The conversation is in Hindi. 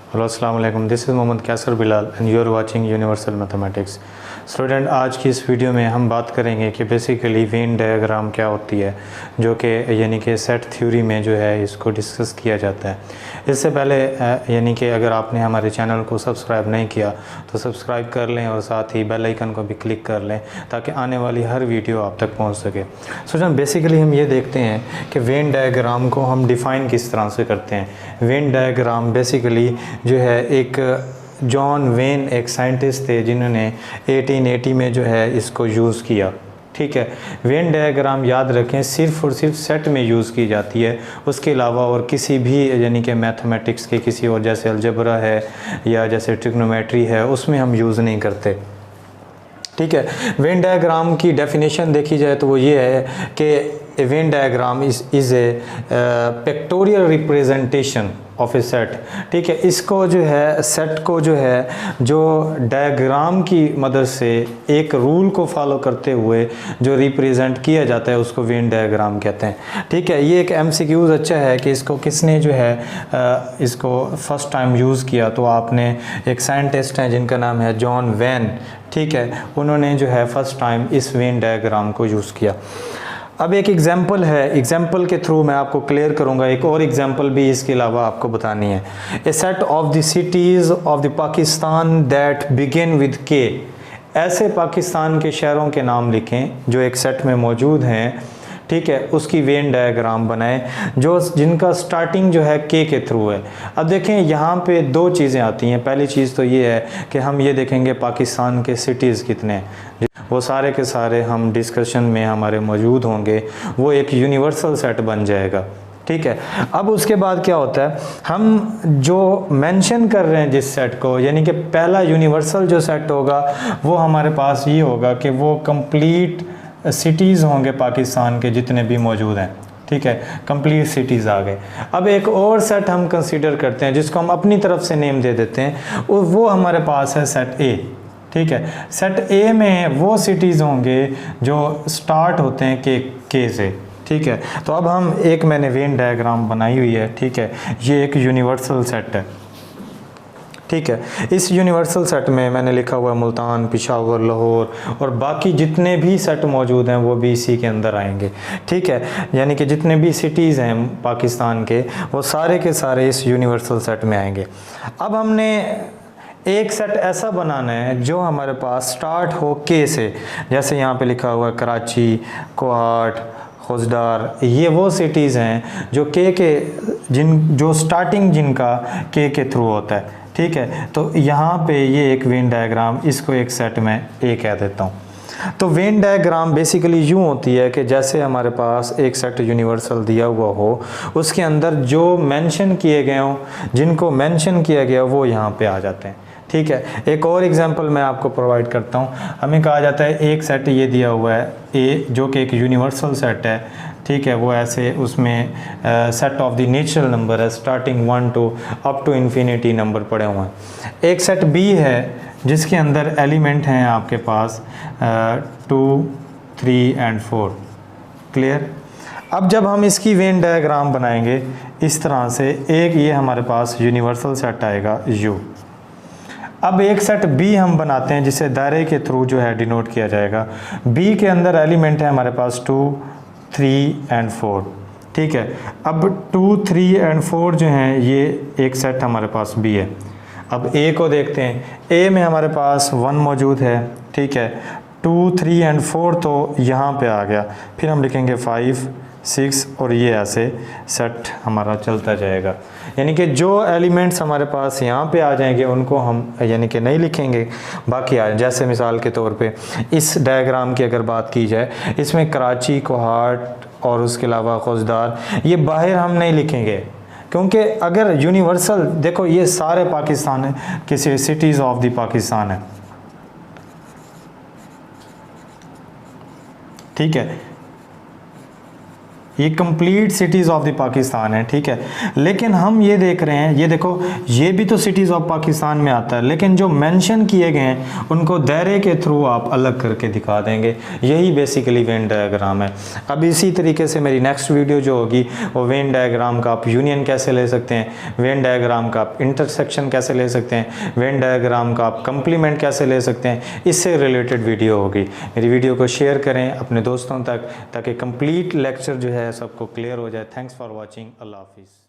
हेलो अस्सलाम वालेकुम, this is Mohammad Qaiser Bilal and you are watching universal mathematics. Student, आज की इस वीडियो में हम बात करेंगे कि बेसिकली वेन डायग्राम क्या होती है, जो कि यानी कि सेट थ्योरी में जो है इसको डिस्कस किया जाता है। इससे पहले यानी कि अगर आपने हमारे चैनल को सब्सक्राइब नहीं किया तो सब्सक्राइब कर लें और साथ ही बेल आइकन को भी क्लिक कर लें ताकि आने वाली हर वीडियो आप तक पहुंच सके। स्टूडेंट, बेसिकली हम ये देखते हैं कि वेन डायग्राम को हम डिफ़ाइन किस तरह से करते हैं। वेन डायग्राम बेसिकली जो है एक जॉन वेन एक साइंटिस्ट थे जिन्होंने 1880 में जो है इसको यूज़ किया। ठीक है, वेन डायग्राम याद रखें सिर्फ़ और सिर्फ सेट में यूज़ की जाती है, उसके अलावा और किसी भी यानी कि मैथमेटिक्स के किसी और जैसे अलजेब्रा है या जैसे ट्रिग्नोमेट्री है उसमें हम यूज़ नहीं करते। ठीक है, वेन डायग्राम की डेफिनेशन देखी जाए तो वो ये है कि Venn diagram is a pictorial representation of A set. ठीक है, इसको जो है सेट को जो है जो डायग्राम की मदद से एक रूल को फॉलो करते हुए जो रिप्रेजेंट किया जाता है उसको वेन डायग्राम कहते हैं। ठीक है, ये एक एमसीक्यूज़ अच्छा है कि इसको किसने जो है इसको फर्स्ट टाइम यूज़ किया, तो आपने एक साइंटिस्ट हैं जिनका नाम है जॉन वेन। ठीक है, उन्होंने जो है फर्स्ट टाइम इस वेन डायग्राम को यूज़ किया। अब एक एग्जाम्पल है, एग्जाम्पल के थ्रू मैं आपको क्लियर करूंगा। एक और एग्जाम्पल भी इसके अलावा आपको बतानी है। A set of the cities of the Pakistan that begin with K. ऐसे पाकिस्तान के शहरों के नाम लिखें जो एक सेट में मौजूद हैं। ठीक है, उसकी वेन डायग्राम बनाएं जो जिनका स्टार्टिंग जो है के थ्रू है। अब देखें यहाँ पे दो चीज़ें आती हैं। पहली चीज़ तो ये है कि हम ये देखेंगे पाकिस्तान के सिटीज़ कितने हैं, वो सारे के सारे हम डिस्कशन में हमारे मौजूद होंगे, वो एक यूनिवर्सल सेट बन जाएगा। ठीक है, अब उसके बाद क्या होता है, हम जो मेंशन कर रहे हैं जिस सेट को, यानी कि पहला यूनिवर्सल जो सेट होगा वो हमारे पास ये होगा कि वो कंप्लीट सिटीज़ होंगे पाकिस्तान के जितने भी मौजूद हैं। ठीक है, कंप्लीट सिटीज़ आ गए। अब एक और सेट हम कंसीडर करते हैं जिसको हम अपनी तरफ से नेम दे देते हैं, वो हमारे पास है सेट ए। ठीक है, सेट ए में वो सिटीज़ होंगे जो स्टार्ट होते हैं के से। ठीक है, तो अब हम एक मैंने वेन डायग्राम बनाई हुई है। ठीक है, ये एक यूनिवर्सल सेट है। ठीक है, इस यूनिवर्सल सेट में मैंने लिखा हुआ है मुल्तान, पेशावर, लाहौर और बाकी जितने भी सेट मौजूद हैं वो भी इसी के अंदर आएंगे। ठीक है, यानी कि जितने भी सिटीज़ हैं पाकिस्तान के वो सारे के सारे इस यूनिवर्सल सेट में आएंगे। अब हमने एक सेट ऐसा बनाना है जो हमारे पास स्टार्ट हो के से, जैसे यहाँ पे लिखा हुआ है कराची, कोहाट, खुजदार, ये वो सिटीज़ हैं जो जो स्टार्टिंग जिनका के थ्रू होता है। ठीक है, तो यहाँ पे ये एक वेन डायग्राम, इसको एक सेट में ए कह देता हूँ। तो वेन डायग्राम बेसिकली यूँ होती है कि जैसे हमारे पास एक सेट यूनिवर्सल दिया हुआ हो, उसके अंदर जो मेंशन किए गए हों, जिनको मेंशन किया गया वो यहाँ पे आ जाते हैं। ठीक है, एक और एग्जांपल मैं आपको प्रोवाइड करता हूँ। हमें कहा जाता है एक सेट ये दिया हुआ है ए, जो कि एक यूनिवर्सल सेट है। ठीक है, वो ऐसे उसमें set of the natural number है, starting 1 to up to infinity number पड़े हुए हैं। एक सेट बी है जिसके अंदर एलिमेंट हैं आपके पास 2, 3 एंड 4। क्लियर? अब जब हम इसकी वेन डायग्राम बनाएंगे इस तरह से, एक ये हमारे पास यूनिवर्सल सेट आएगा यू। अब एक सेट बी हम बनाते हैं जिसे दायरे के थ्रू जो है डिनोट किया जाएगा। बी के अंदर एलिमेंट है हमारे पास 2, 3 एंड 4। ठीक है, अब 2, 3 एंड 4 जो हैं ये एक सेट हमारे पास बी है। अब ए को देखते हैं, ए में हमारे पास 1 मौजूद है। ठीक है, 2, 3 एंड 4 तो यहाँ पे आ गया, फिर हम लिखेंगे 5, 6 और ये ऐसे सेट हमारा चलता जाएगा। यानी कि जो एलिमेंट्स हमारे पास यहाँ पे आ जाएंगे उनको हम यानी कि नहीं लिखेंगे, बाकी आ जैसे मिसाल के तौर पे इस डायग्राम की अगर बात की जाए, इसमें कराची, कोहाट और उसके अलावा खुजदार, ये बाहर हम नहीं लिखेंगे क्योंकि अगर यूनिवर्सल देखो ये सारे पाकिस्तान है, किसी सिटीज़ ऑफ द पाकिस्तान है। ठीक है, ये complete cities of the Pakistan है, ठीक है। लेकिन हम ये देख रहे हैं, ये देखो ये भी तो सिटीज़ ऑफ पाकिस्तान में आता है, लेकिन जो मेंशन किए गए हैं उनको दायरे के थ्रू आप अलग करके दिखा देंगे। यही बेसिकली वेन डायग्राम है। अब इसी तरीके से मेरी नेक्स्ट वीडियो जो होगी वो वेन डायग्राम का आप यूनियन कैसे ले सकते हैं, वेन डायग्राम का आप इंटरसेक्शन कैसे ले सकते हैं, वेन डायग्राम का आप कंप्लीमेंट कैसे ले सकते हैं, इससे रिलेटेड वीडियो होगी। मेरी वीडियो को शेयर करें अपने दोस्तों तक ताकि कंप्लीट लेक्चर जो है सबको क्लियर हो जाए। Thanks for watching. अल्लाह हाफिज़।